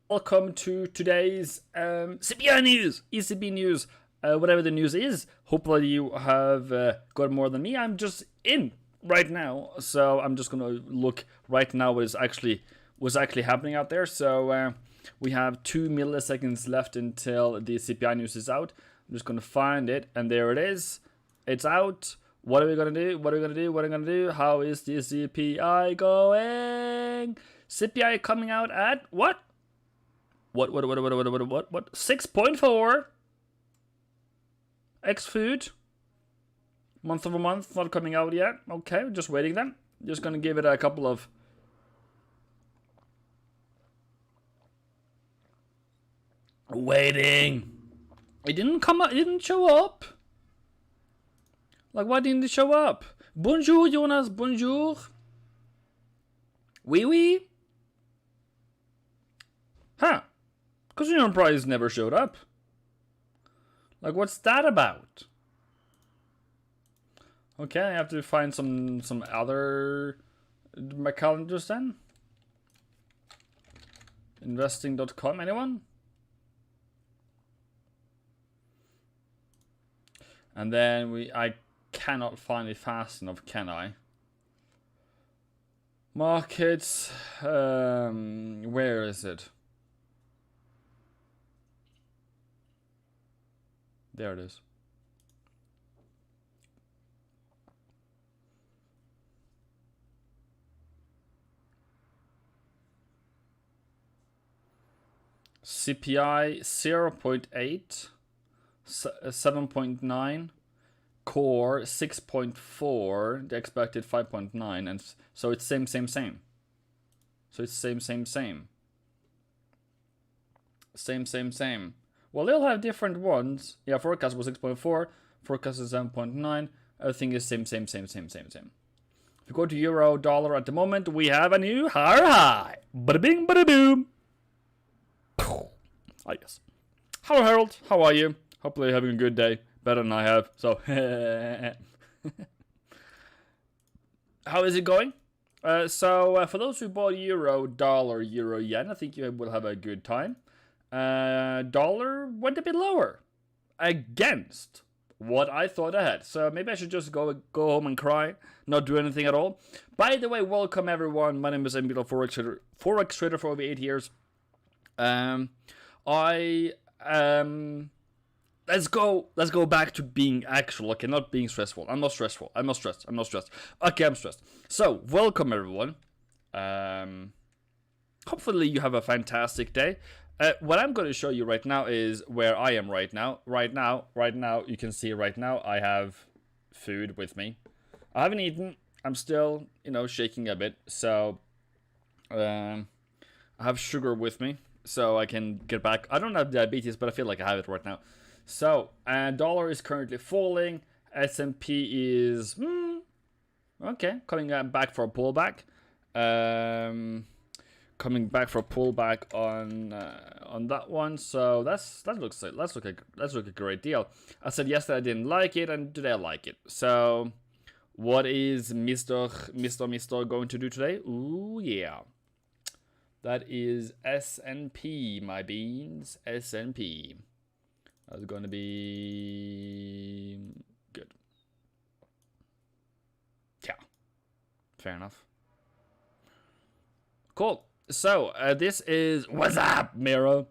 Welcome to today's CPI news, ECB news, whatever the news is. Hopefully you have got more than me. I'm just in right now, so I'm just gonna look right now what's actually happening out there. So we have 2 milliseconds left until the CPI news is out. I'm just gonna find it, and there it is. It's out. What are we gonna do? What are we gonna do? What are we gonna do? How is the CPI going? CPI coming out at what? What? 6.4. X food. Month over month, not coming out yet. Okay, just waiting then. Just gonna give it a couple of. Waiting. It didn't come up, it didn't show up. Like, why didn't it show up? Bonjour, Jonas, bonjour. Oui, oui. Huh. Consumer price never showed up. Like, what's that about? Okay, I have to find some other my calendars then. Investing.com, anyone? And then I cannot find it fast enough, can I? Markets, where is it? There it is. CPI 0.8, 7.9, core 6.4, the expected 5.9, and so it's same. So it's same. Same. Well, they'll have different ones. Yeah, forecast was 6.4, forecast is 7.9. Everything is same. If you go to euro dollar at the moment, we have a new higher high. Bada bing, bada boom. Oh, yes. Hello, Harold. How are you? Hopefully, you're having a good day. Better than I have. So, how is it going? So for those who bought euro, dollar, euro, yen, I think you will have a good time. Dollar went a bit lower against what I thought I had. So maybe I should just go home and cry, not do anything at all. By the way, welcome everyone. My name is Eivindfx, Forex trader for over 8 years. Let's go back to being actual. Okay, not being stressful. I'm not stressed. Okay, I'm stressed. So, welcome everyone. Hopefully you have a fantastic day. What I'm going to show you right now is where I am right now. Right now, you can see right now I have food with me. I haven't eaten. I'm still, shaking a bit. So, I have sugar with me, so I can get back. I don't have diabetes, but I feel like I have it right now. So, dollar is currently falling. S&P is okay, coming back for a pullback. Coming back for a pullback on that one. So that looks like a great deal. I said yesterday I didn't like it, and today I like it. So, what is Mr. going to do today? Ooh yeah, that is S&P, my beans. S&P. That's going to be good. Yeah, fair enough. Cool. So, this is what's up, Miro.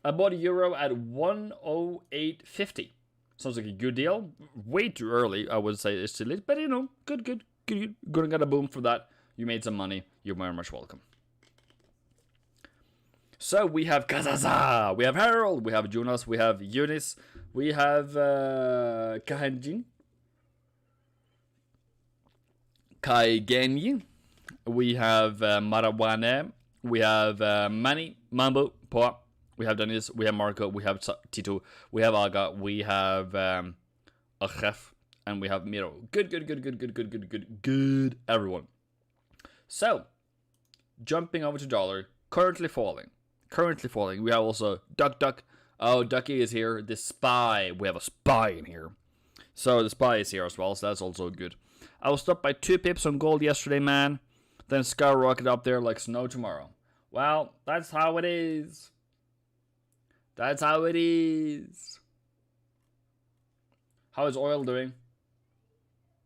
I bought a euro at 108.50. Sounds like a good deal. Way too early, I would say it's silly, but good. Gonna get a boom for that. You made some money. You're very much welcome. So we have Kazaza, we have Harold, we have Jonas, we have Eunice, we have Kahenjin, Kaigenyi, we have Marawane, we have Manny, Mambo, Poa, we have Dennis, we have Marco, we have Tito, we have Aga, we have Achef, and we have Miro. Good, everyone. So, jumping over to dollar, currently falling. We have also Duck. Oh, Ducky is here. The spy. We have a spy in here. So the spy is here as well, so that's also good. I was stopped by 2 pips on gold yesterday, man. then skyrocket up there like snow tomorrow. Well, that's how it is. That's how it is. How is oil doing?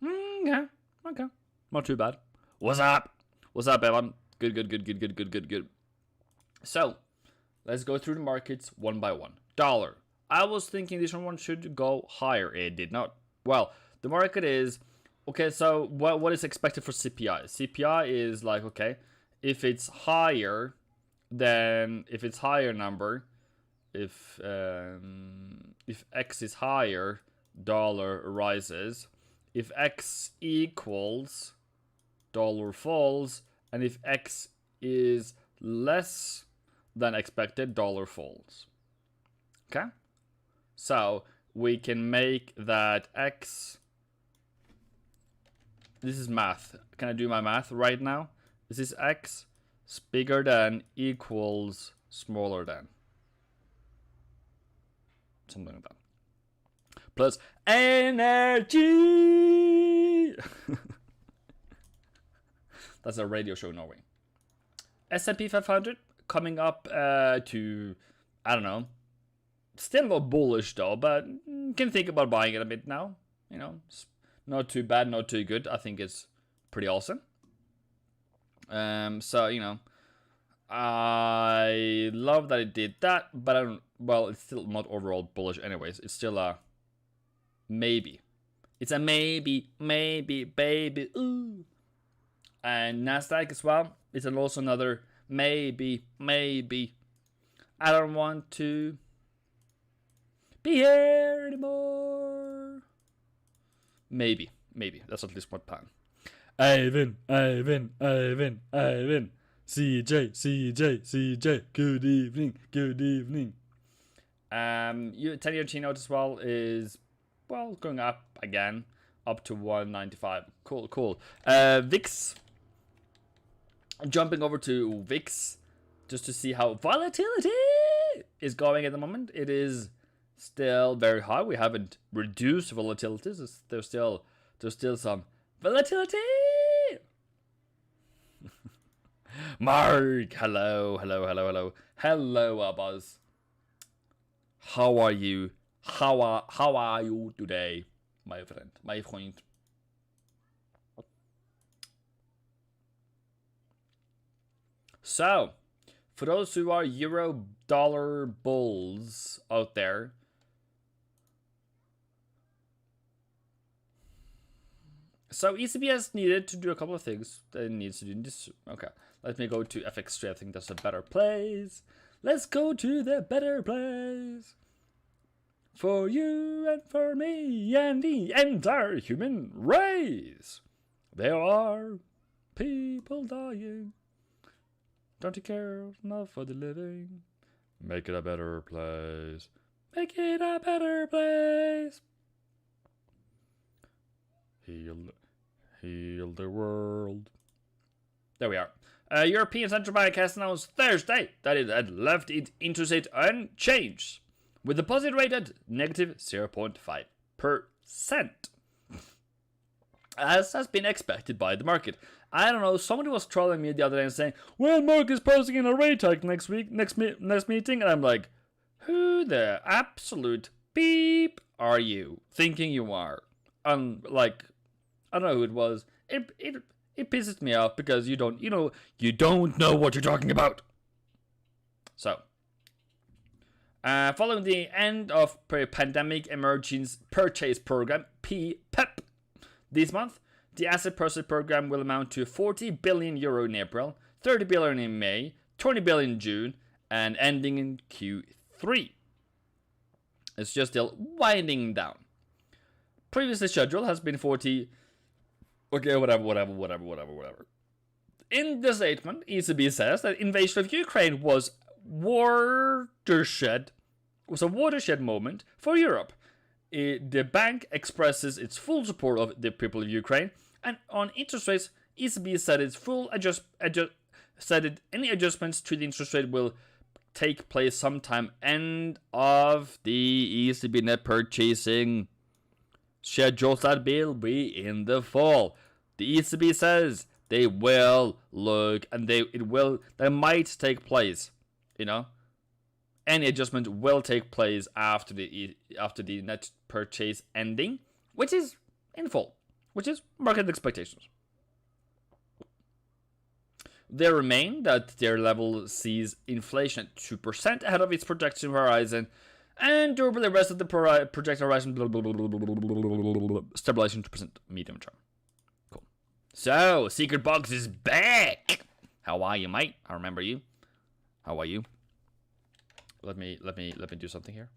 Yeah, okay. Not too bad. What's up? What's up, Evan? Good. So, let's go through the markets one by one. Dollar. I was thinking this one should go higher. It did not. Well, the market is... Okay, so what is expected for CPI? CPI is like, okay, if it's higher, then if it's higher number, if X is higher, dollar rises. If X equals, dollar falls. And if X is less than expected, dollar falls. Okay? So we can make that X... This is math. Can I do my math right now? This is X bigger than equals smaller than. Something like that. Plus energy. That's a radio show in Norway. S&P 500 coming up to, I don't know. Still not bullish though, but can think about buying it a bit now. You know, not too bad, not too good. I think it's pretty awesome. So, you know, I love that it did that, but I don't, well, it's still not overall bullish anyways. It's still a maybe. It's a maybe, baby, ooh. And Nasdaq as well. It's also another maybe. I don't want to be here anymore. Maybe. That's at least my plan. Eivind. CJ. Good evening. 10-year T-note as well is, well, going up again, up to 195. Cool. VIX. Jumping over to VIX, just to see how volatility is going at the moment. It is still very high. We haven't reduced volatility. There's still some volatility. Mark, hello, Abbas. How are you? How are you today, my friend? So, for those who are euro dollar bulls out there, so ECB has needed to do a couple of things that it needs to do this. Okay, let me go to FX3. I think that's a better place. Let's go to the better place. For you and for me and the entire human race. There are people dying. Don't you care enough for the living? Make it a better place. Make it a better place. Heal the world. There we are. European Central Bank has announced Thursday that it had left its interest rate unchanged, with the deposit rate at negative 0.5%. As has been expected by the market. I don't know, somebody was trolling me the other day and saying, well, Mark is posting in a rate hike next meeting, and I'm like, who the absolute beep are you thinking you are? Like, I don't know who it was. It pisses me off because you don't know what you're talking about. So, following the end of Pandemic Emergency Purchase Program (PPEP) this month, the asset purchase program will amount to 40 billion euro in April, 30 billion in May, 20 billion in June, and ending in Q3. It's just still winding down. Previously scheduled has been 40. Okay, whatever. In the statement, ECB says that invasion of Ukraine was a watershed moment for Europe. The bank expresses its full support of the people of Ukraine, and on interest rates, ECB said any adjustments to the interest rate will take place sometime end of the ECB net purchasing schedules that will be in the fall. The ECB says They will look, and they might take place, you know. Any adjustment will take place after the net purchase ending, which is in full, which is market expectations. They remain that their level sees inflation at 2% ahead of its projection horizon, and over the rest of the projected horizon, stabilization 2% medium term. Cool. So, Secret Box is back. How are you, mate? I remember you. How are you? Let me do something here.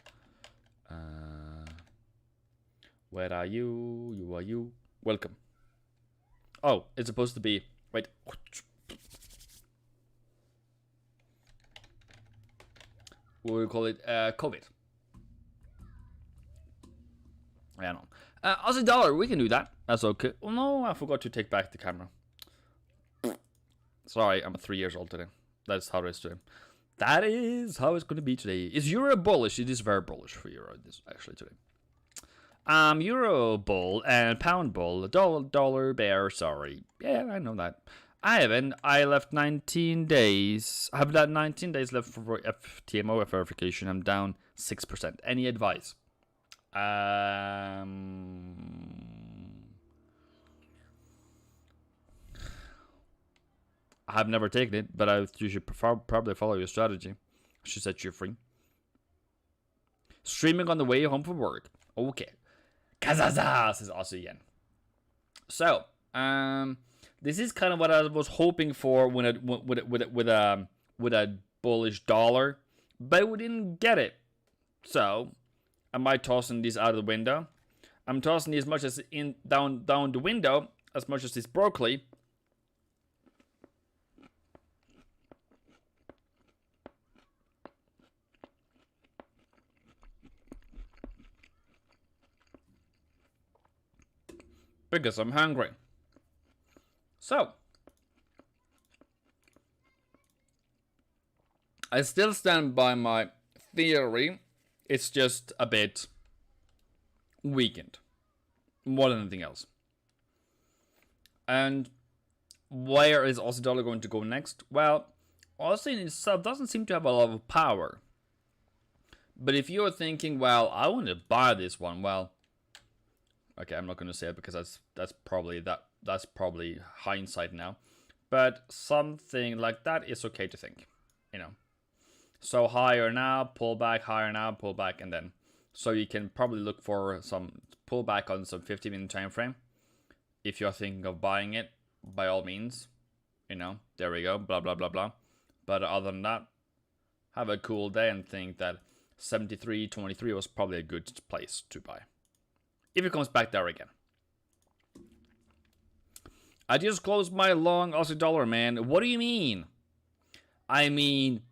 Where are you? You are you. Welcome. Oh, it's supposed to be. Wait. We'll call it COVID. I don't know. Aussie dollar, we can do that. That's okay. Oh no, I forgot to take back the camera. Sorry, I'm 3 years old today. That's how it is today. That is how it's going to be today. Is Euro bullish? It is very bullish for Euro this actually today. Euro bull and pound bull, dollar bear, sorry. Yeah, I know that. I left 19 days. I have that 19 days left for FTMO verification. I'm down 6%. Any advice? I have never taken it, but you should probably follow your strategy. Should set you free. Streaming on the way home from work. Okay. Kazaza says Aussie yen. So, this is kind of what I was hoping for with a bullish dollar, but we didn't get it. So, am I tossing these out of the window? I'm tossing these as much as down the window as much as this broccoli. Because I'm hungry. So, I still stand by my theory. It's just a bit weakened. More than anything else. And where is Aussie dollar going to go next? Well, Aussie in itself doesn't seem to have a lot of power. But if you're thinking, well, I want to buy this one, well, okay, I'm not going to say it because that's probably hindsight now. But something like that is okay to think, you know. So higher now, pull back, higher now, pull back, and then. So you can probably look for some pullback on some 50-minute time frame. If you're thinking of buying it, by all means, you know, there we go, blah, blah, blah, blah. But other than that, have a cool day and think that 73.23 was probably a good place to buy. If it comes back there again. I just closed my long Aussie dollar, man. What do you mean? I mean,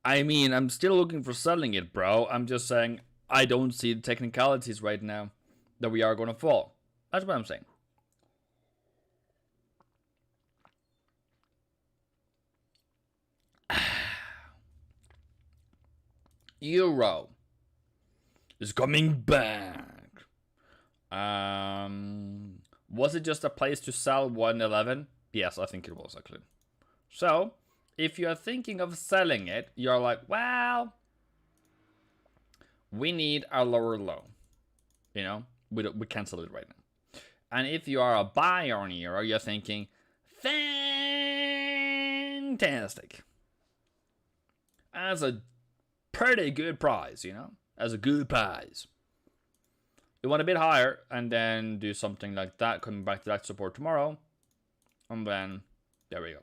I'm still looking for selling it, bro. I'm just saying I don't see the technicalities right now that we are going to fall. That's what I'm saying. Euro is coming back. Was it just a place to sell 111? Yes, I think it was actually. So, if you're thinking of selling it, you're like, well, we need a lower low. You know, we can't sell it right now. And if you are a buyer on Euro, you're thinking, fantastic. That's a pretty good price, you know? That's a good price. You want a bit higher, and then do something like that, coming back to that support tomorrow. And then, there we go.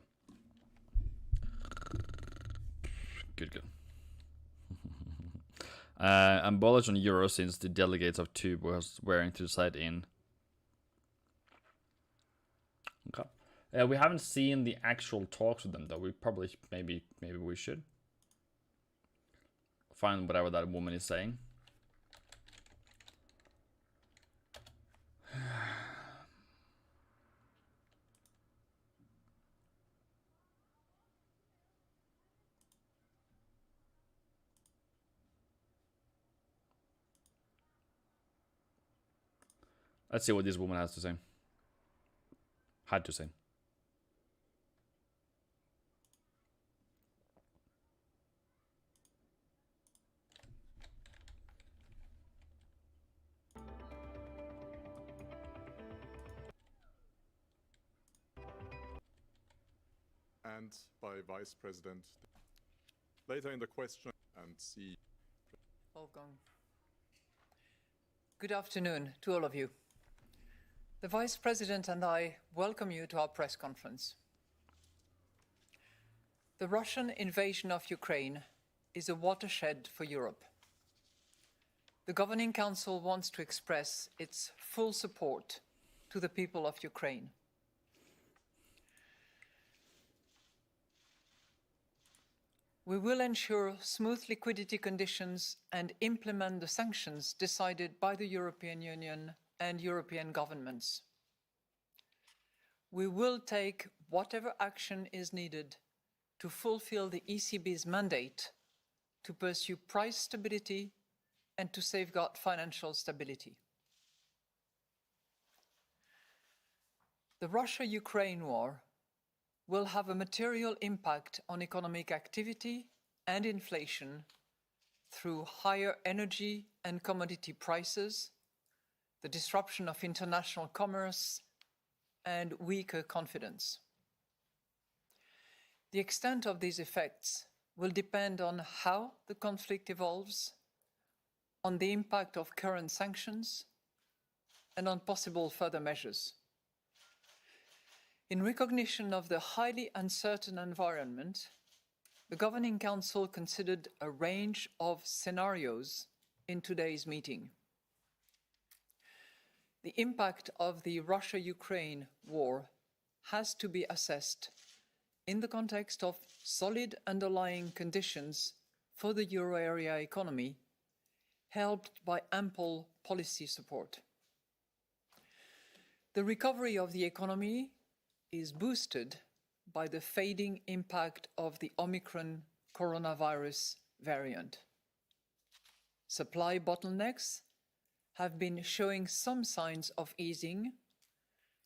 Good. I'm bullish on Euro since the delegates of two was wearing to the side in. Okay. We haven't seen the actual talks with them though. We probably, maybe we should find whatever that woman is saying. Let's see what this woman has to say. had to say. And by Vice President later in the question and see. Wolfgang. Good afternoon to all of you. The Vice President and I welcome you to our press conference. The Russian invasion of Ukraine is a watershed for Europe. The Governing Council wants to express its full support to the people of Ukraine. We will ensure smooth liquidity conditions and implement the sanctions decided by the European Union and European governments. We will take whatever action is needed to fulfill the ECB's mandate to pursue price stability and to safeguard financial stability. The Russia-Ukraine war will have a material impact on economic activity and inflation through higher energy and commodity prices, the disruption of international commerce, and weaker confidence. The extent of these effects will depend on how the conflict evolves, on the impact of current sanctions, and on possible further measures. In recognition of the highly uncertain environment, the Governing Council considered a range of scenarios in today's meeting. The impact of the Russia-Ukraine war has to be assessed in the context of solid underlying conditions for the euro area economy, helped by ample policy support. The recovery of the economy is boosted by the fading impact of the Omicron coronavirus variant. Supply bottlenecks have been showing some signs of easing,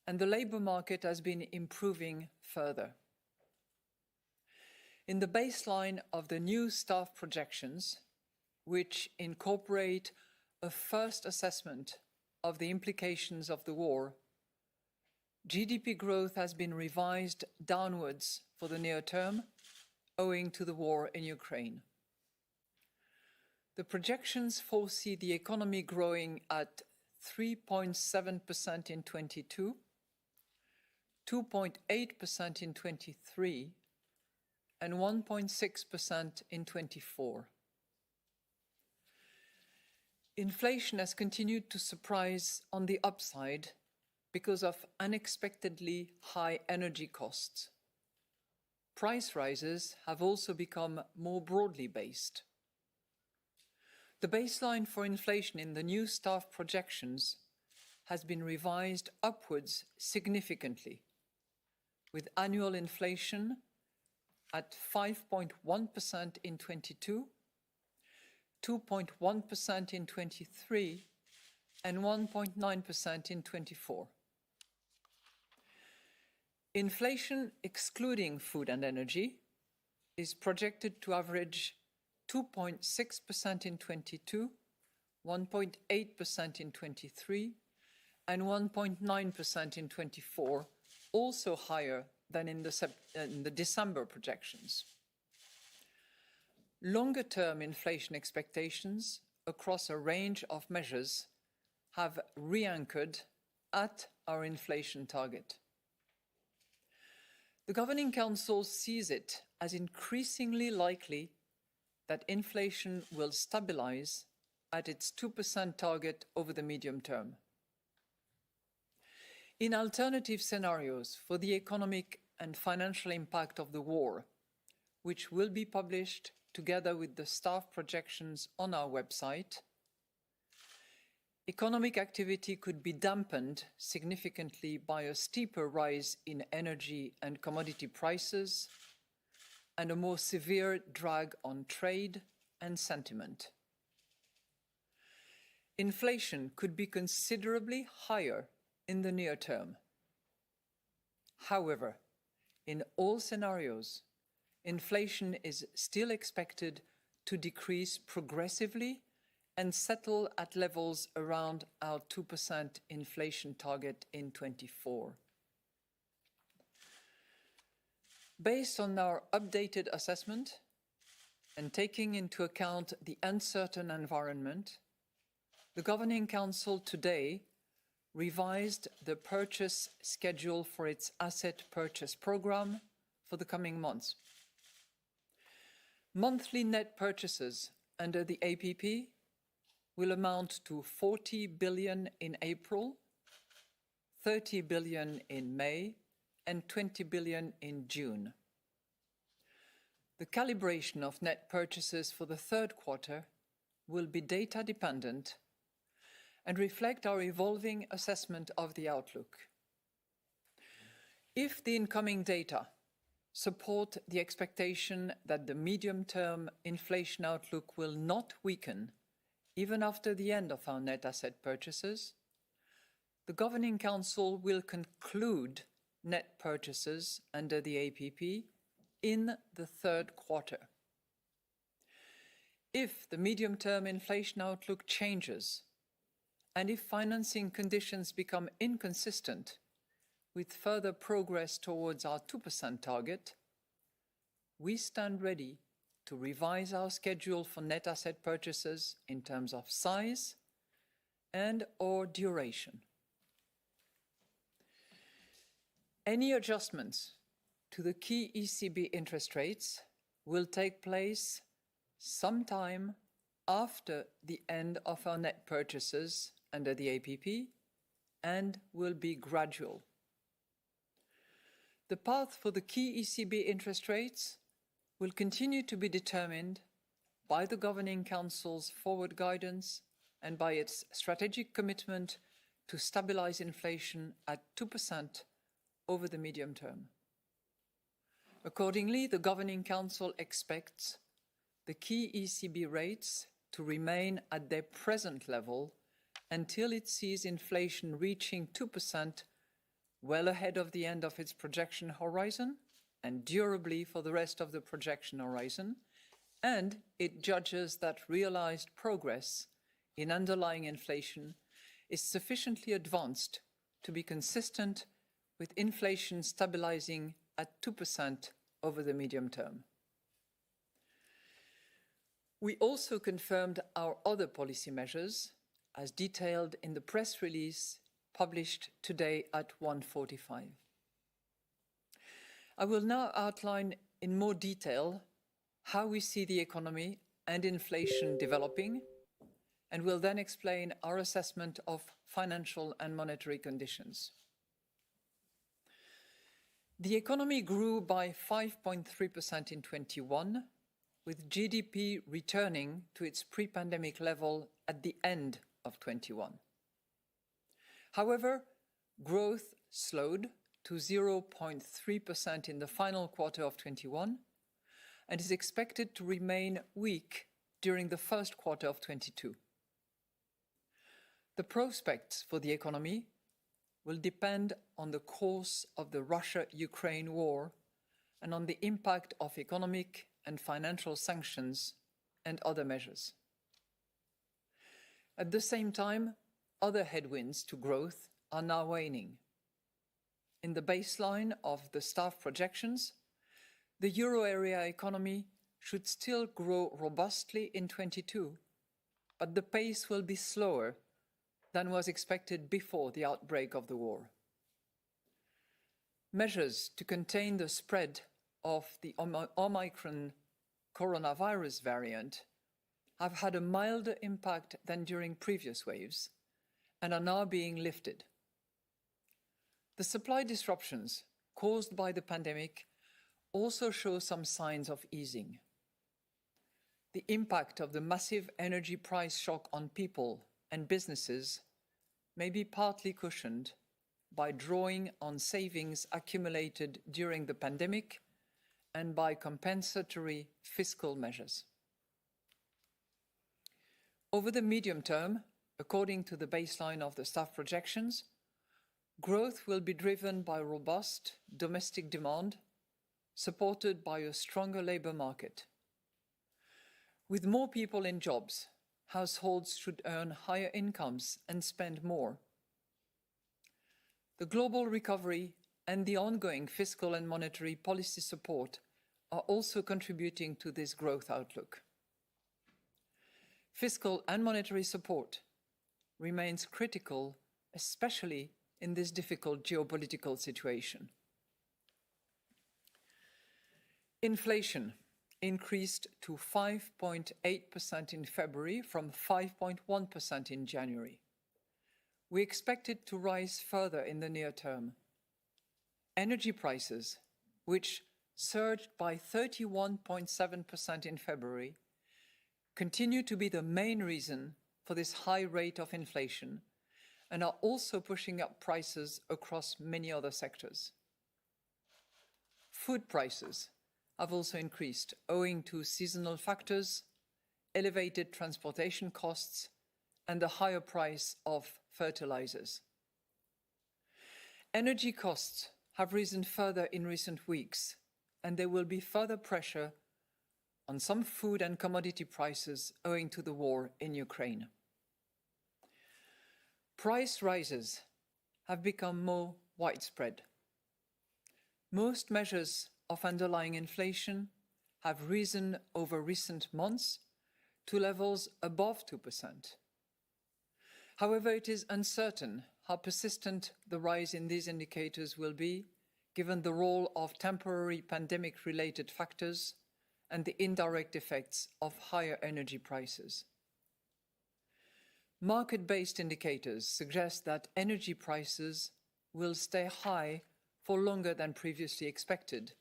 and the labour market has been improving further. In the baseline of the new staff projections, which incorporate a first assessment of the implications of the war, GDP growth has been revised downwards for the near term, owing to the war in Ukraine. The projections foresee the economy growing at 3.7% in 22, 2.8% in 23, and 1.6% in 24. Inflation has continued to surprise on the upside because of unexpectedly high energy costs. Price rises have also become more broadly based. The baseline for inflation in the new staff projections has been revised upwards significantly, with annual inflation at 5.1% in 22, 2.1% in 23, and 1.9% in 24. Inflation, excluding food and energy, is projected to average 2.6% in 22, 1.8% in 23, and 1.9% in 24, also higher than in the December projections. Longer-term inflation expectations across a range of measures have re-anchored at our inflation target. The Governing Council sees it as increasingly likely that inflation will stabilise at its 2% target over the medium term. In alternative scenarios for the economic and financial impact of the war, which will be published together with the staff projections on our website, economic activity could be dampened significantly by a steeper rise in energy and commodity prices and a more severe drag on trade and sentiment. Inflation could be considerably higher in the near term. However, in all scenarios, inflation is still expected to decrease progressively and settle at levels around our 2% inflation target in 2024. Based on our updated assessment and taking into account the uncertain environment, the Governing Council today revised the purchase schedule for its asset purchase programme for the coming months. Monthly net purchases under the APP will amount to 40 billion in April, 30 billion in May, and 20 billion in June. The calibration of net purchases for the third quarter will be data dependent and reflect our evolving assessment of the outlook. If the incoming data support the expectation that the medium-term inflation outlook will not weaken even after the end of our net asset purchases, the Governing Council will conclude net purchases under the APP in the third quarter. If the medium-term inflation outlook changes, and if financing conditions become inconsistent with further progress towards our 2% target, we stand ready to revise our schedule for net asset purchases in terms of size and/or duration. Any adjustments to the key ECB interest rates will take place sometime after the end of our net purchases under the APP and will be gradual. The path for the key ECB interest rates will continue to be determined by the Governing Council's forward guidance and by its strategic commitment to stabilise inflation at 2% over the medium term. Accordingly, the Governing Council expects the key ECB rates to remain at their present level until it sees inflation reaching 2% well ahead of the end of its projection horizon and durably for the rest of the projection horizon, and it judges that realised progress in underlying inflation is sufficiently advanced to be consistent with inflation stabilising at 2% over the medium term. We also confirmed our other policy measures as detailed in the press release published today at 1:45. I will now outline in more detail how we see the economy and inflation developing, and will then explain our assessment of financial and monetary conditions. The economy grew by 5.3% in 2021, with GDP returning to its pre-pandemic level at the end of 2021. However, growth slowed to 0.3% in the final quarter of 2021 and is expected to remain weak during the first quarter of 2022. The prospects for the economy will depend on the course of the Russia-Ukraine war and on the impact of economic and financial sanctions and other measures. At the same time, other headwinds to growth are now waning. In the baseline of the staff projections, the euro area economy should still grow robustly in 2022, but the pace will be slower than was expected before the outbreak of the war. Measures to contain the spread of the Omicron coronavirus variant have had a milder impact than during previous waves and are now being lifted. The supply disruptions caused by the pandemic also show some signs of easing. The impact of the massive energy price shock on people and businesses may be partly cushioned by drawing on savings accumulated during the pandemic and by compensatory fiscal measures. Over the medium term, according to the baseline of the staff projections, Growth will be driven by robust domestic demand, supported by a stronger labour market. With more people in jobs, households should earn higher incomes and spend more. The global recovery and the ongoing fiscal and monetary policy support are also contributing to this growth outlook. Fiscal and monetary support remains critical, especially in this difficult geopolitical situation. Inflation increased to 5.8% in February from 5.1% in January. We expect it to rise further in the near term. Energy prices, which surged by 31.7% in February, continue to be the main reason for this high rate of inflation and are also pushing up prices across many other sectors. Food prices have also increased owing to seasonal factors, elevated transportation costs, and the higher price of fertilizers. Energy costs have risen further in recent weeks, and there will be further pressure on some food and commodity prices owing to the war in Ukraine. Price rises have become more widespread. Most measures of underlying inflation have risen over recent months to levels above 2%. However, it is uncertain how persistent the rise in these indicators will be, given the role of temporary pandemic-related factors and the indirect effects of higher energy prices. Market-based indicators suggest that energy prices will stay high for longer than previously expected,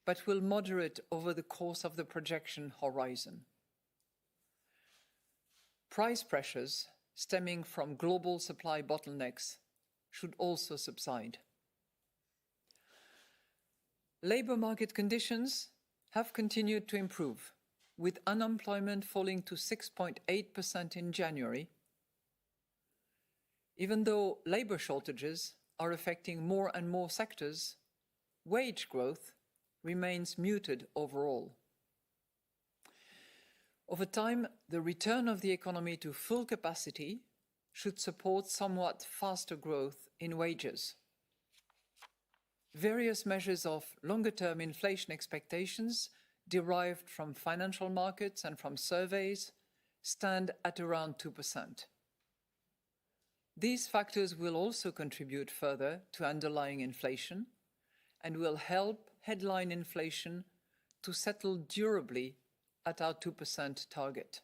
but will moderate over the course of the projection horizon. Price pressures stemming from global supply bottlenecks should also subside. Labour market conditions have continued to improve, with unemployment falling to 6.8% in January. Even though labour shortages are affecting more and more sectors, wage growth remains muted overall. Over time, the return of the economy to full capacity should support somewhat faster growth in wages. Various measures of longer-term inflation expectations derived from financial markets and from surveys stand at around 2%. These factors will also contribute further to underlying inflation and will help headline inflation to settle durably at our 2% target.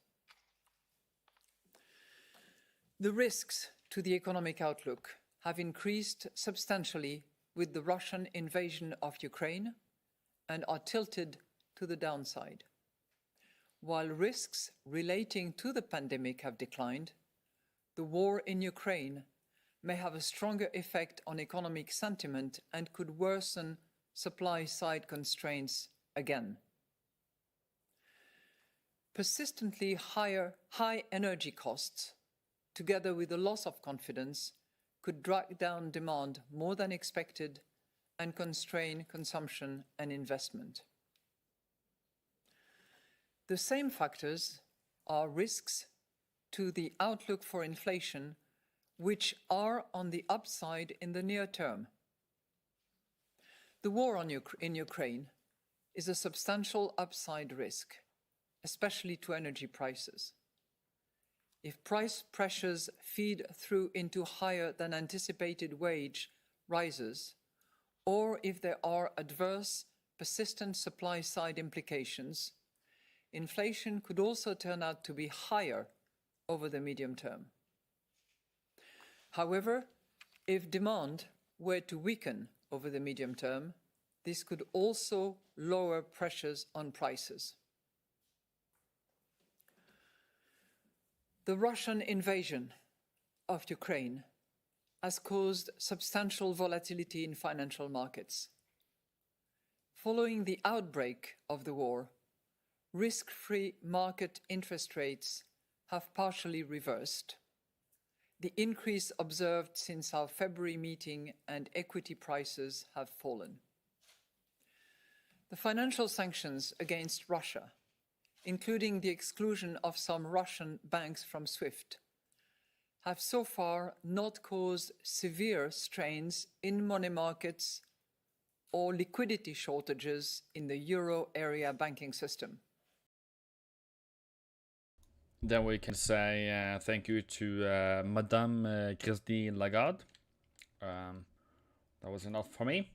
The risks to the economic outlook have increased substantially with the Russian invasion of Ukraine and are tilted to the downside. While risks relating to the pandemic have declined, the war in Ukraine may have a stronger effect on economic sentiment and could worsen supply-side constraints again. Persistently high energy costs, together with a loss of confidence, could drag down demand more than expected and constrain consumption and investment. The same factors are risks to the outlook for inflation, which are on the upside in the near term. The war in Ukraine is a substantial upside risk, especially to energy prices. If price pressures feed through into higher than anticipated wage rises, or if there are adverse, persistent supply-side implications, inflation could also turn out to be higher over the medium term. However, if demand were to weaken over the medium term, this could also lower pressures on prices. The Russian invasion of Ukraine has caused substantial volatility in financial markets. Following the outbreak of the war, risk-free market interest rates have partially reversed, the increase observed since our February meeting and equity prices have fallen. The financial sanctions against Russia, including the exclusion of some Russian banks from SWIFT, have so far not caused severe strains in money markets or liquidity shortages in the euro area banking system. Then we can say thank you to Madame Christine Lagarde. That was enough for me,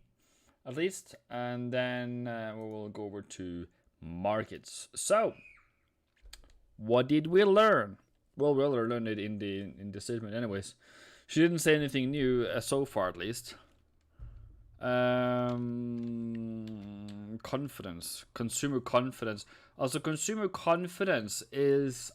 at least. And then we will go over to markets. So, what did we learn? Well, we already learned it in the statement anyways. She didn't say anything new so far, at least. Confidence, consumer confidence. Also, consumer confidence is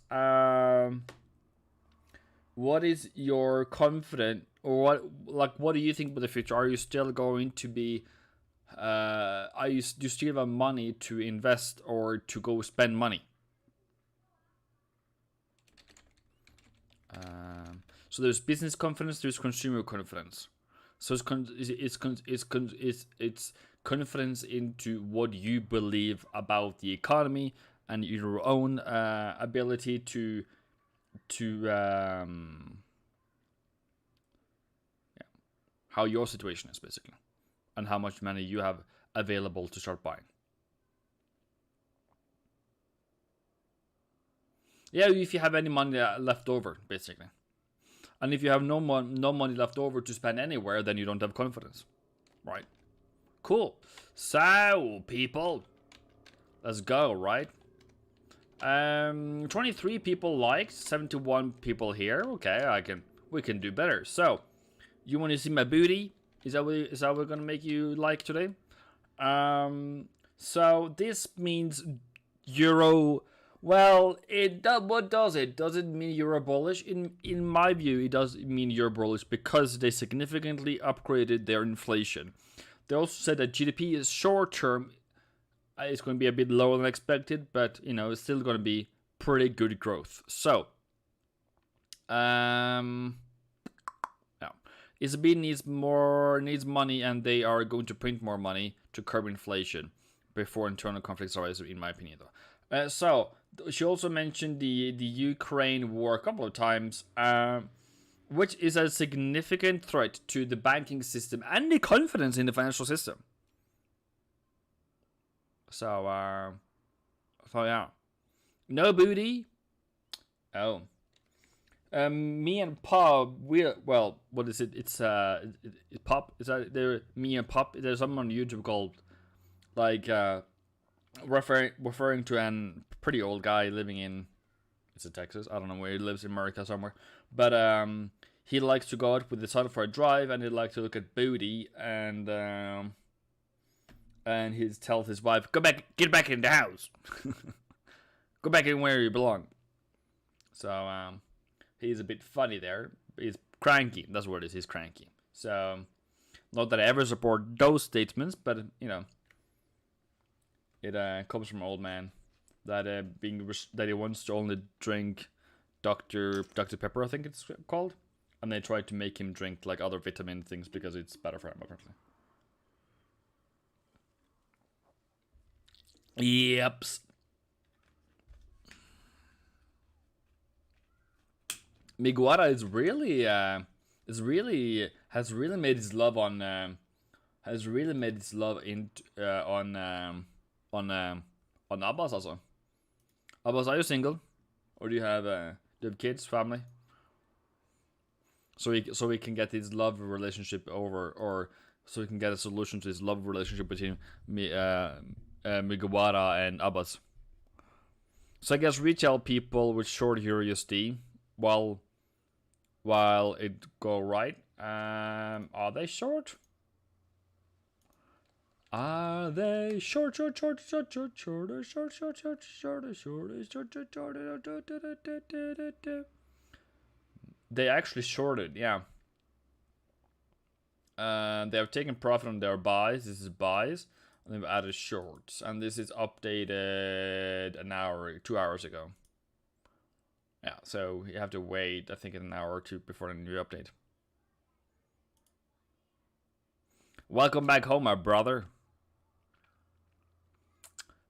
what is your confident, or what do you think about the future? Are you still going to be do you still have money to invest or to go spend money? So there's business confidence, there's consumer confidence. So it's confidence into what you believe about the economy and your own ability to how your situation is, basically, and how much money you have available to start buying. Yeah, if you have any money left over, basically. And if you have no money left over to spend anywhere, then you don't have confidence. Right? Cool. So, people, let's go, right? 23 people liked, 71 people here. Okay, we can do better. So, you want to see my booty? Is that what we're gonna make you like today? So this means euro. Well, what does it? Does it mean euro bullish? In my view, it does mean euro bullish because they significantly upgraded their inflation. They also said that GDP is short term. It's going to be a bit lower than expected, but it's still going to be pretty good growth. So, ECB needs money, and they are going to print more money to curb inflation before internal conflicts arise, in my opinion, though. So she also mentioned the Ukraine war a couple of times, which is a significant threat to the banking system and the confidence in the financial system. So yeah, no booty. Oh. Me and Pop, what is it? It's Pop. Is that there? Me and Pop. There's someone on YouTube called, referring to an pretty old guy living in, it's in Texas. I don't know where he lives, in America somewhere. But he likes to go out with his son for a drive, and he likes to look at booty, and he tells his wife, get back in the house, go back in where you belong. So he's a bit funny there. He's cranky. That's what it is. He's cranky. So, not that I ever support those statements, but it comes from an old man that that he wants to only drink Dr. Pepper, I think it's called, and they tried to make him drink like other vitamin things because it's better for him, apparently. Yep. Miguara has really made his love on Abbas also. Abbas, are you single, or do you have kids, family? So he can get his love relationship over, or so he can get a solution to his love relationship between Miguara and Abbas. So I guess retail people with short USD, while it go right, are they short? Are they short? They actually shorted, yeah. They have taken profit on their buys. This is buys, and they've added shorts, and this is updated 2 hours ago. Yeah, so you have to wait, I think, an hour or two before the new update. Welcome back home, my brother.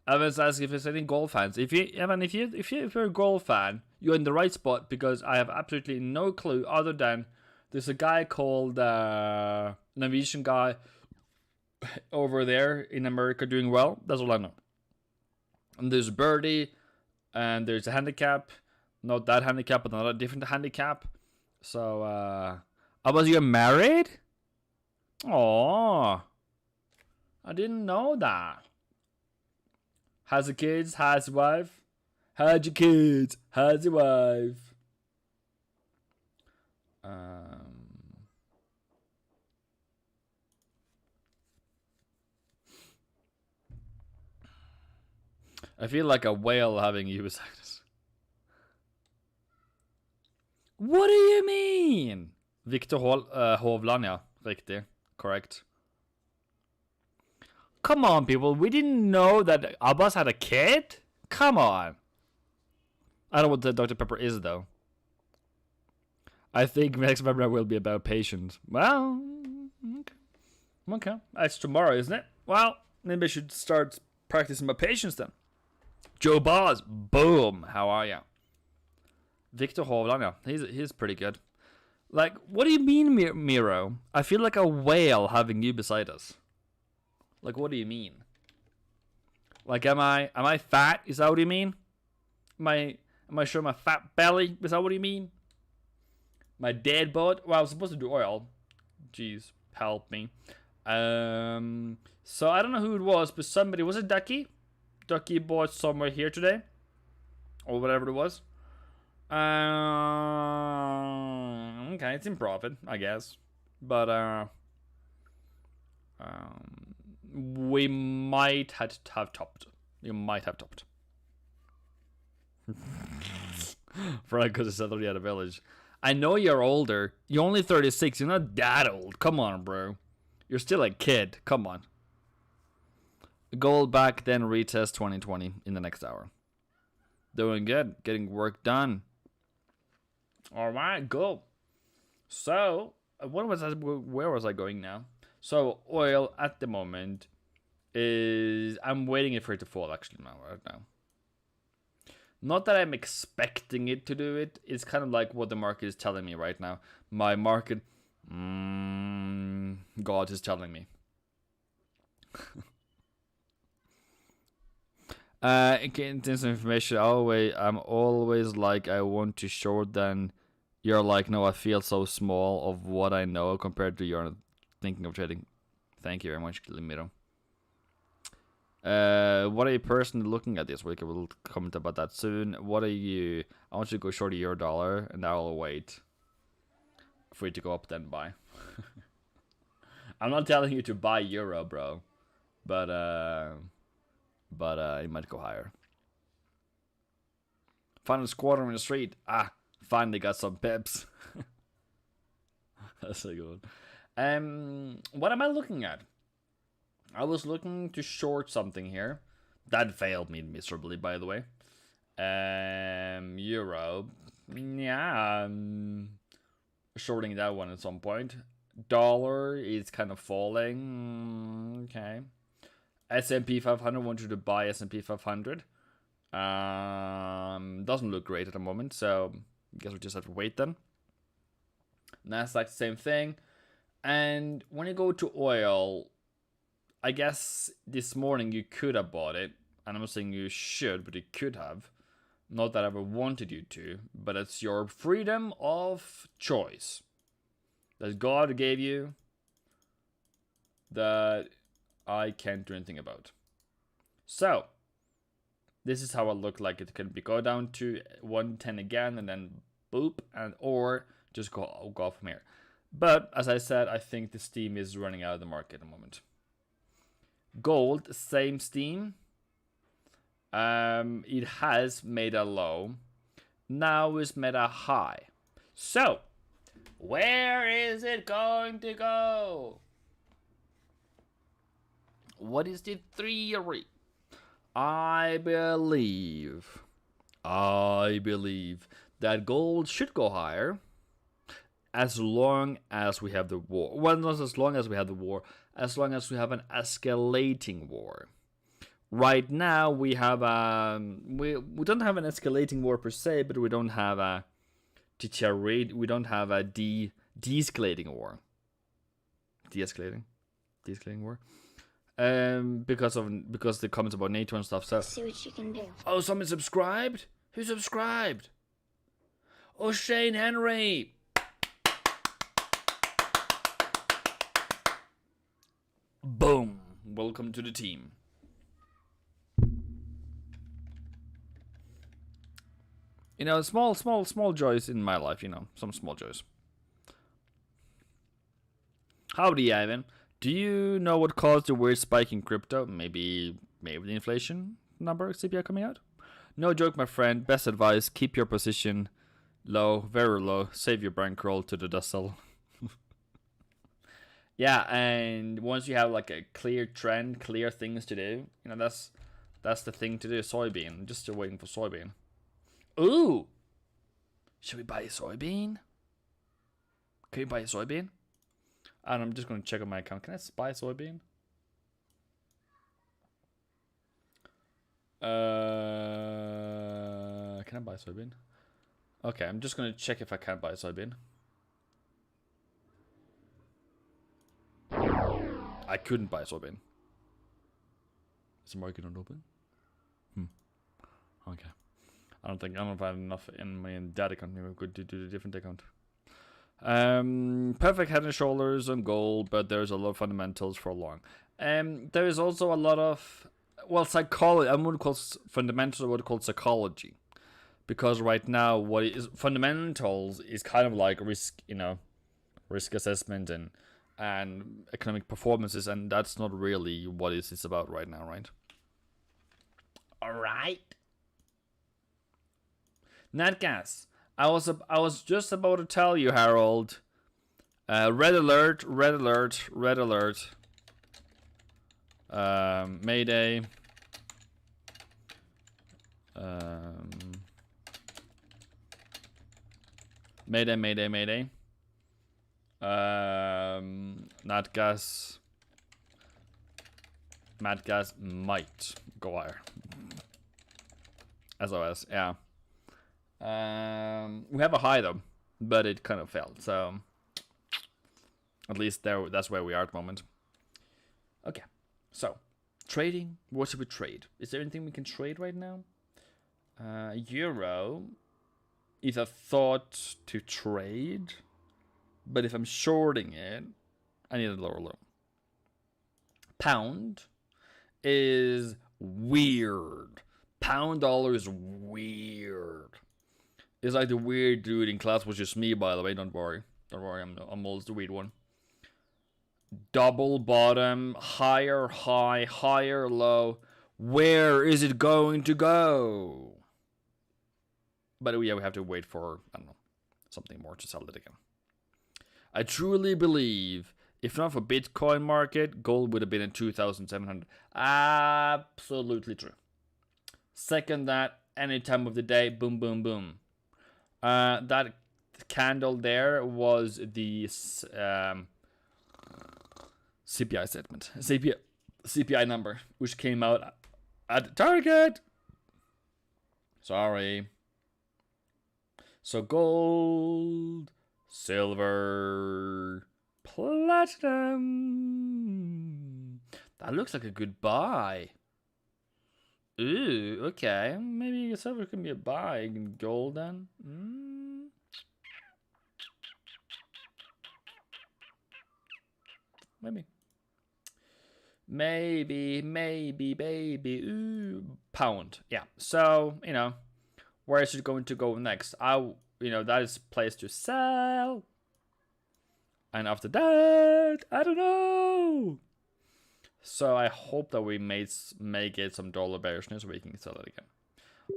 Evan's asking if there's any gold fans. If you're a gold fan, you're in the right spot, because I have absolutely no clue other than there's a guy called Norwegian guy over there in America doing well. That's all I know. And there's Birdie, and there's a handicap. Not that handicap, but another different handicap. So, was you married? Oh, I didn't know that. Has the kids? Has the wife? Had your kids? Has your wife? I feel like a whale having you beside us. What do you mean? Victor Hovland, ja. Riktig. Correct. Come on, people. We didn't know that Abbas had a kid? Come on. I don't know what the Dr. Pepper is, though. I think next webinar will be about patience. Well, okay. Okay. It's tomorrow, isn't it? Well, maybe I should start practicing my patience then. Joe Boz. Boom. How are you? Victor Hovland, yeah. He's pretty good. Like, what do you mean, Miro? I feel like a whale having you beside us. Like, what do you mean? Like, am I fat? Is that what you mean? Am I showing my fat belly? Is that what you mean? My dead bod? Well, I was supposed to do oil. Jeez, help me. So I don't know who it was, but somebody, was it Ducky? Ducky bought somewhere here today, or whatever it was. Okay, it's in profit, I guess, but we might have topped. You might have topped. Frank because it's already at a village. I know you're older. You're only 36. You're not that old. Come on, bro. You're still a kid. Come on. Gold back, then retest 2020 in the next hour. Doing good. Getting work done. All right, go. So, where was I going now? So, oil at the moment is... I'm waiting for it to fall, actually, right now. Not that I'm expecting it to do it. It's kind of like what the market is telling me right now. My market... God is telling me. This information, I'm always like, I want to short, then you're like, no, I feel so small of what I know compared to your thinking of trading. Thank you very much, Limiro. What are you personally looking at this week? I will comment about that soon. What are you? I want you to go short your dollar, and I'll wait for it to go up, then buy. I'm not telling you to buy euro, bro, but it might go higher. Final squatter in the street. Finally got some pips. That's a good one. What am I looking at? I was looking to short something here. That failed me miserably, by the way. Euro. Yeah, shorting that one at some point. Dollar is kind of falling. Okay. S&P 500, want you to buy S&P 500. Doesn't look great at the moment, so I guess we just have to wait then. Nasdaq, same thing. And when you go to oil, I guess this morning you could have bought it. And I'm not saying you should, but you could have. Not that I ever wanted you to, but it's your freedom of choice that God gave you that I can't do anything about. So, this is how it looked like. It can be go down to 110 again and then boop, and or just go off from here. But as I said, I think the steam is running out of the market at the moment. Gold, same steam. It has made a low. Now it's made a high. So, where is it going to go? What is the theory? I believe that gold should go higher as long as we have the war. Well, not as long as we have the war, as long as we have an escalating war. Right now we have we don't have an escalating war per se, but we don't have a we don't have a de-escalating war. De-escalating war. Because the comments about NATO and stuff. So See what you can do. oh, someone subscribed? Who subscribed? Oh, Shane Henry. Boom. Welcome to the team. You know, small joys in my life, you know, some small joys. Howdy, Ivan. Do you know what caused the weird spike in crypto? Maybe the inflation number CPI coming out? No joke, my friend. Best advice, keep your position low, very low. Save your bankroll to the dust settle. Yeah, and once you have like a clear trend, clear things to do, you know, that's the thing to do. Soybean. Just still waiting for soybean. Ooh! Should we buy a soybean? Can we buy a soybean? And I'm just going to check on my account. Can I buy a soybean? Can I buy a soybean? Okay, I'm just going to check if I can buy a soybean. I couldn't buy a soybean. Is the market not open? Okay. I don't know if I have enough in my data account. Maybe we could do a different account. Perfect head and shoulders on gold, but there's a lot of fundamentals for long. There is also a lot of, well, psychology. I wouldn't call fundamentals, I would call psychology, because right now what is fundamentals is kind of like risk, you know, risk assessment and economic performances, and that's not really what it's about right now, right? All right. Nat gas. I was just about to tell you, Harold. Red alert, red alert, red alert. Mayday. Mayday, mayday, mayday. Nat gas. Nat gas might go higher. SOS, yeah. We have a high though, but it kind of failed. So at least that's where we are at the moment. Okay, so trading. What should we trade? Is there anything we can trade right now? Euro is a thought to trade, but if I'm shorting it, I need a lower low. Pound is weird. Pound dollar is weird. It's like the weird dude in class was just me, by the way. Don't worry. Don't worry, I'm always the weird one. Double bottom, higher high, higher low. Where is it going to go? But yeah, we have to wait for, I don't know, something more to sell it again. I truly believe, if not for Bitcoin market, gold would have been at 2,700. Absolutely true. Second that, any time of the day, boom, boom, boom. That candle there was the CPI statement. CPI number, which came out at target. Sorry. So gold, silver, platinum. That looks like a good buy. Ooh, okay. Maybe silver can be a buy in gold then. Maybe, baby. Ooh, pound. Yeah. So, you know, where is it going to go next? That is a place to sell. And after that, I don't know. So I hope that we make it some dollar bearishness so we can sell it again.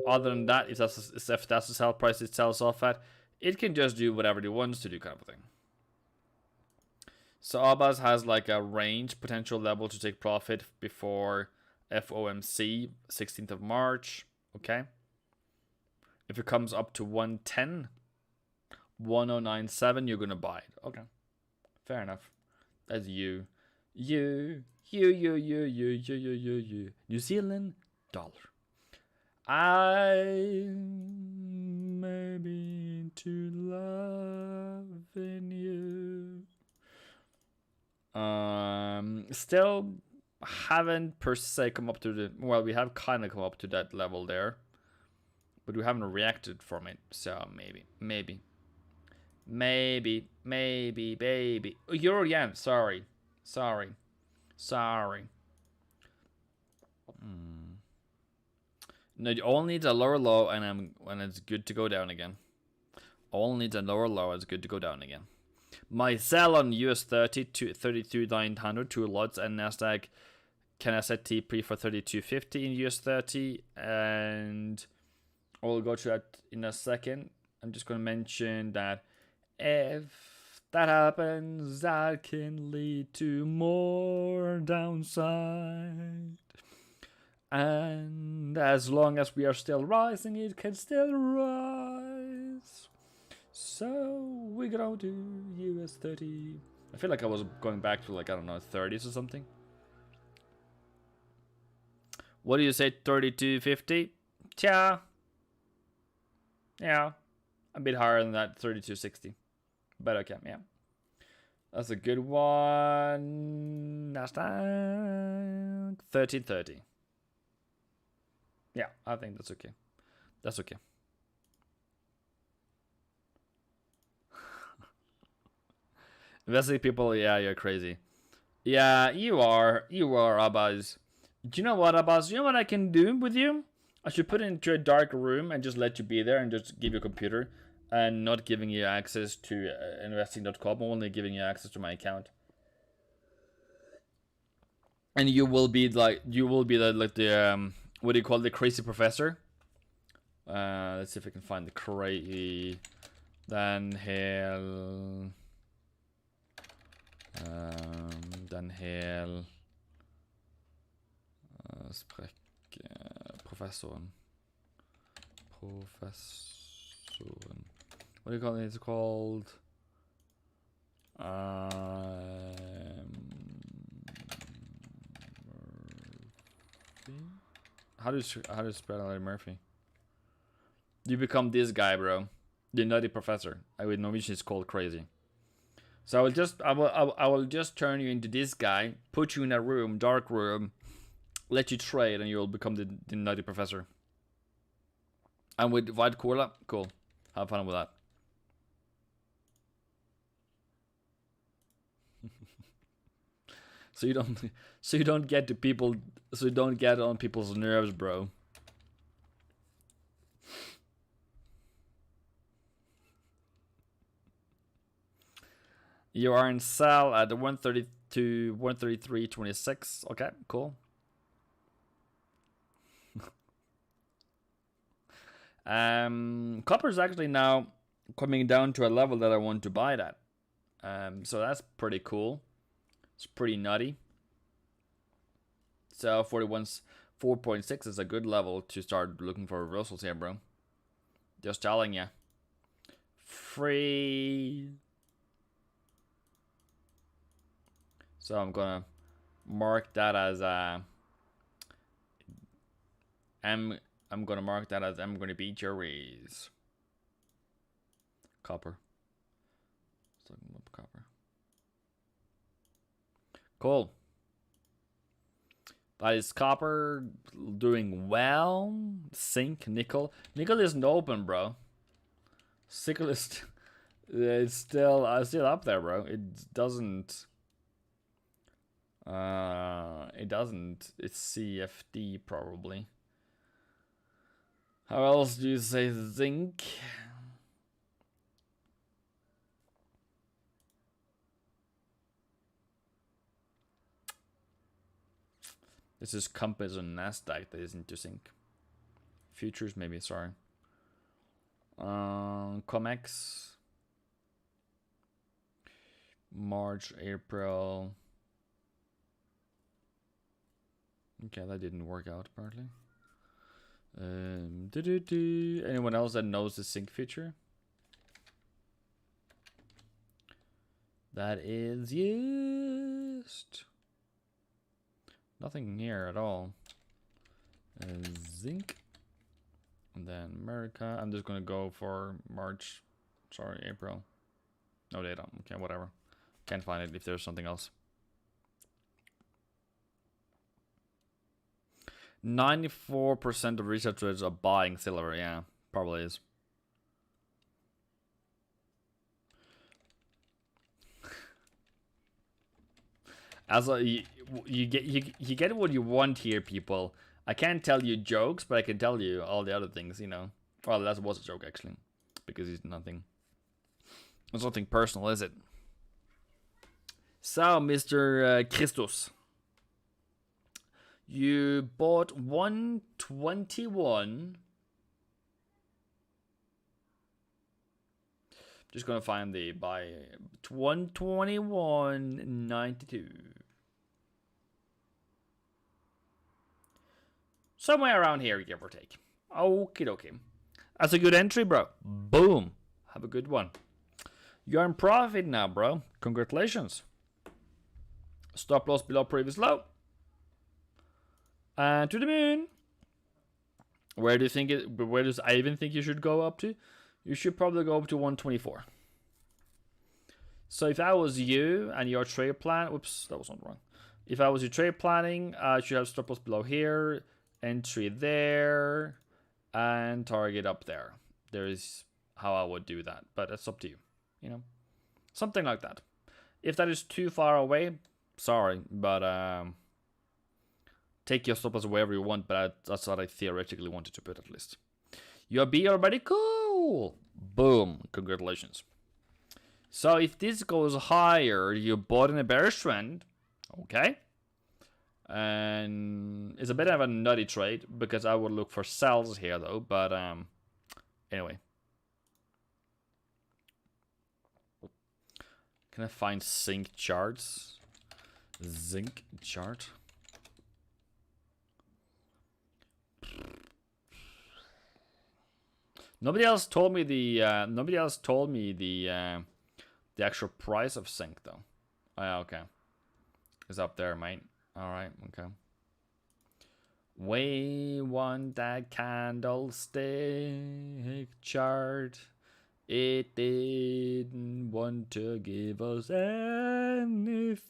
Other than that, if that's the sell price it sells off at, it can just do whatever it wants to do, kind of thing. So Abbas has like a range potential level to take profit before FOMC, 16th of March. Okay. If it comes up to 110, 1097, you're gonna buy it. Okay, fair enough. That's you. New Zealand dollar. I may be into loving you. Still haven't per se come up to the, well, we have kind of come up to that level there, but we haven't reacted from it. So maybe, baby. Oh, Euro yen. Sorry. No, it all needs a lower low, and it's good to go down again. All needs a lower low. It's good to go down again. My sell on US 30 to 32,900, 2 lots, and Nasdaq can I set TP for 32.50 in US 30, and I'll go to that in a second. I'm just going to mention that if that happens, that can lead to more downside. And as long as we are still rising, it can still rise. So we're gonna do US 30. I feel like I was going back to, like, I don't know, 30s or something. What do you say, 32.50? Yeah, a bit higher than that, 32.60. But okay, yeah. That's a good one. Nasdaq 13.30. Yeah, I think that's okay. That's okay. Investing people, yeah, you're crazy. Yeah, you are, Abbas. Do you know what, Abbas? You know what I can do with you? I should put it into a dark room and just let you be there and just give you a computer and not giving you access to investing.com, only giving you access to my account. And you will be like, the what do you call it, the crazy professor? Let's see if I can find the crazy. Dan Hale. Professoren. What do you call it? It's called how do you spell Murphy? You become this guy, bro. The nutty professor. With Norwegian it's called crazy. So I will just turn you into this guy, put you in a room, dark room, let you trade, and you'll become the nutty professor. And with white cola, cool. Have fun with that. So you don't get to people, so you don't get on people's nerves, bro. You are in sell at 132, 133.26. Okay, cool. Copper is actually now coming down to a level that I want to buy that. So that's pretty cool. It's pretty nutty. So 4.6 is a good level to start looking for reversals here, bro. Just telling you. Free. So I'm gonna mark that as I'm gonna mark that as I'm gonna beat your raise. Copper. Copper. Cool. That is copper doing well. Zinc, nickel. Nickel isn't open, bro. Nickel is it's still up there, bro. It doesn't. It's CFD probably. How else do you say zinc? This is Compass on Nasdaq that is into zinc. Futures maybe, sorry. Comex. March, April. Okay, that didn't work out apparently. Anyone else that knows the sync feature? That is used. Nothing here at all. Zinc. And then America. I'm just gonna go for March. Sorry, April. No data. Okay, whatever. Can't find it if there's something else. 94% of researchers are buying silver. Yeah, probably is. As you get what you want here, people. I can't tell you jokes, but I can tell you all the other things, you know. Well, that was a joke actually, because it's nothing. It's nothing personal, is it? So, Mr. Christos, you bought 121. Just gonna find the buy 121.92. Somewhere around here, give or take. Okie dokie. That's a good entry, bro. Boom. Have a good one. You're in profit now, bro. Congratulations. Stop loss below previous low. And to the moon. Where do you think it? Where does Ivan think you should go up to? You should probably go up to 124. So if I was you and your trade plan, whoops, that was not wrong. If I was your trade planning, I should have stop loss below here, entry there, and target up there. There is how I would do that, but it's up to you. You know, something like that. If that is too far away, sorry, but take your stop loss wherever you want. But that's what I theoretically wanted to put at least. Your B already cool. Boom, congratulations. So if this goes higher, you bought in a bearish trend, okay? And it's a bit of a nutty trade because I would look for sells here though. But anyway. Can I find zinc charts? Zinc chart. Nobody else told me the actual price of zinc though. Oh, okay. It's up there, mate. All right, okay. We want that candlestick chart. It didn't want to give us anything.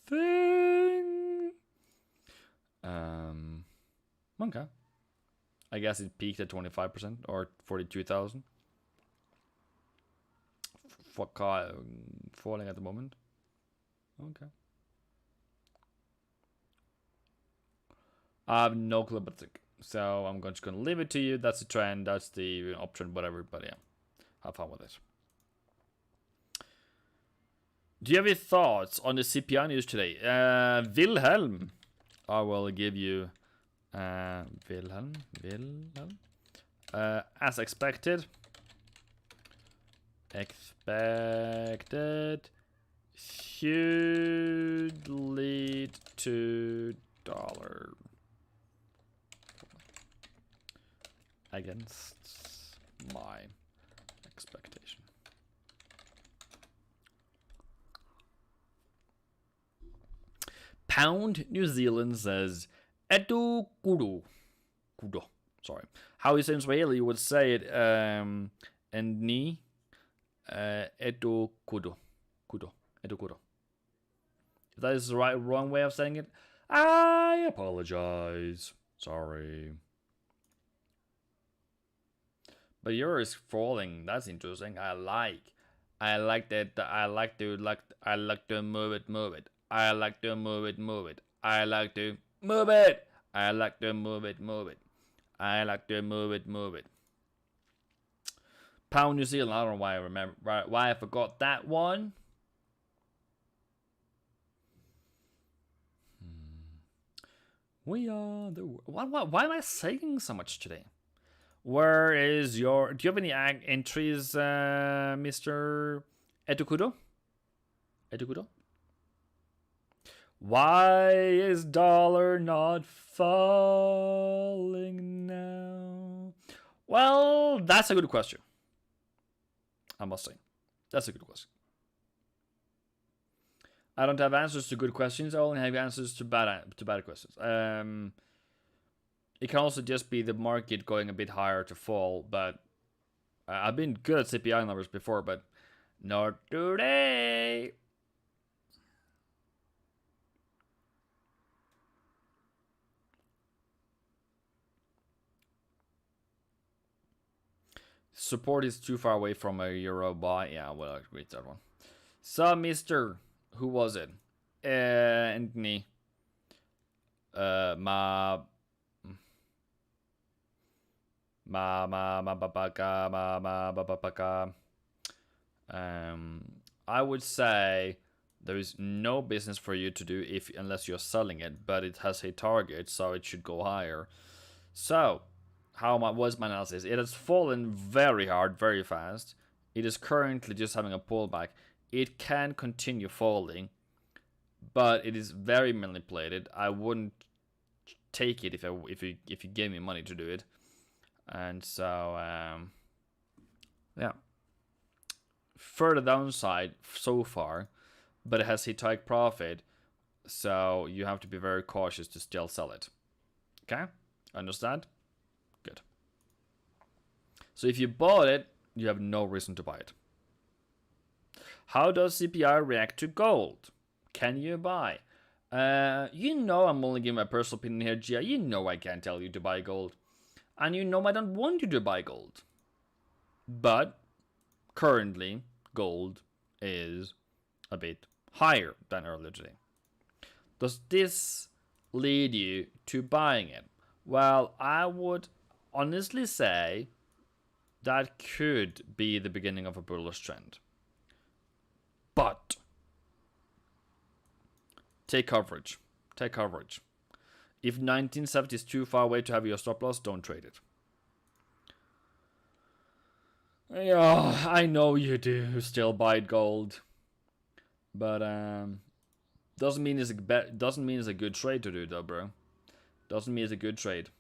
Okay. I guess it peaked at 25% or 42,000. Falling at the moment. Okay. I have no clue about it. So I'm just going to leave it to you. That's the trend. That's the uptrend, whatever. But yeah, have fun with it. Do you have any thoughts on the CPI news today? Wilhelm. I will give you Wilhelm. As expected. Should lead to dollar against my expectation. Pound New Zealand says Etu kudo. Sorry. How you say in Swahili you would say it and ni Etu kudo. Etu kudo. If that is the wrong way of saying it, I apologize. Sorry. But yours is falling. That's interesting. I like that. I like to move it. I like to move it. I like to move it. I like to move it. I like to move it. Pound New Zealand. I don't know why I forgot that one. We are the. Why am I saying so much today? Where is your... Do you have any entries, Mr. Etukudo? Why is dollar not falling now? Well, that's a good question. I must say. That's a good question. I don't have answers to good questions. I only have answers to bad questions. It can also just be the market going a bit higher to fall, but I've been good at CPI numbers before, but not today. Support is too far away from a euro buy. Yeah, well, I agree with that one. So, Mr. Who was it? Anthony. I would say there is no business for you to do unless you're selling it, but it has a target, so it should go higher. So, what's my analysis? It has fallen very hard, very fast. It is currently just having a pullback. It can continue falling, but it is very manipulated. I wouldn't take it if you gave me money to do it. And so, yeah. Further downside so far, but it has hit high profit, so you have to be very cautious to still sell it. Okay? Understand? Good. So if you bought it, you have no reason to buy it. How does CPI react to gold? Can you buy? You know I'm only giving my personal opinion here, Gia. You know I can't tell you to buy gold. And you know I don't want you to buy gold. But currently, gold is a bit higher than earlier today. Does this lead you to buying it? Well, I would honestly say that could be the beginning of a bullish trend. But take coverage. Take coverage. If 1970 is too far away to have your stop loss, don't trade it. Yeah, I know you do still buy gold, but doesn't mean it's a good trade to do though, bro. Doesn't mean it's a good trade.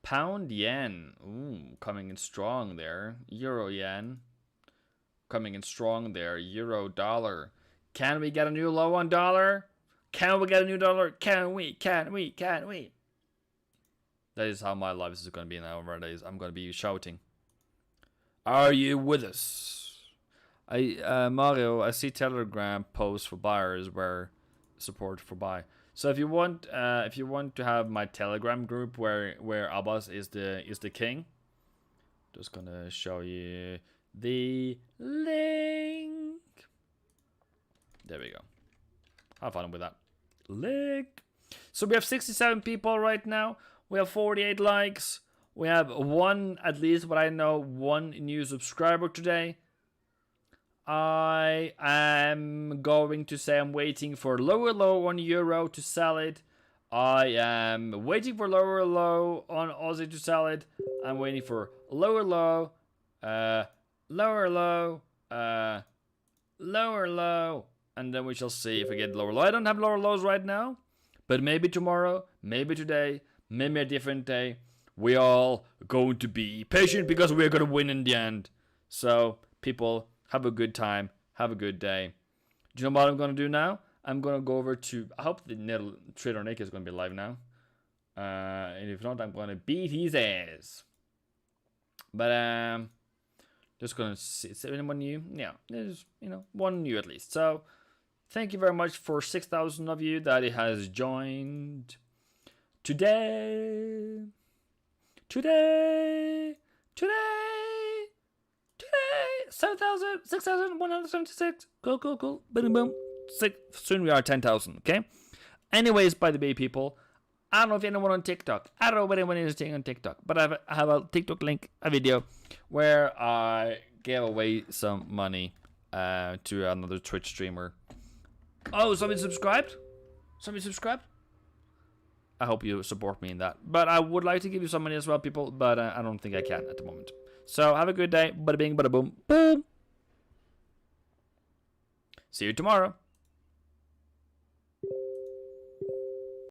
Pound yen, ooh, coming in strong there. Euro yen, coming in strong there. Euro dollar. Can we get a new low on dollar? Can we get a new dollar? Can we? Can we? Can we? That is how my life is going to be now. Nowadays, I'm going to be shouting. Are you with us? Mario, I see Telegram posts for buyers where support for buy. So if you want to have my Telegram group where Abbas is the king, just gonna show you the link. There we go. Have fun with that link. So we have 67 people right now. We have 48 likes. We have at least what I know, one new subscriber today. I am going to say I'm waiting for lower low on euro to sell it. I am waiting for lower low on Aussie to sell it. I'm waiting for lower low, lower low, lower low, and then we shall see if we get lower low. I don't have lower lows right now, but maybe tomorrow, maybe today, maybe a different day. We all going to be patient because we're going to win in the end. So, people, have a good time. Have a good day. Do you know what I'm going to do now? I'm going to go over to... I hope the Trader Nick is going to be live now. And if not, I'm going to beat his ass. But, just going to see... Is there anyone new? Yeah, there's, one new at least. So, thank you very much for 6,000 of you that it has joined today. Today. 6,176. Cool. Boom, boom. Soon we are 10,000, okay? Anyways, by the way, people, I don't know if anyone on TikTok. I don't know if anyone is on TikTok, but I have a TikTok link, a video, where I gave away some money to another Twitch streamer. Oh, somebody subscribed? I hope you support me in that. But I would like to give you some money as well, people, but I don't think I can at the moment. So, have a good day. Bada bing, bada boom. Boom. See you tomorrow.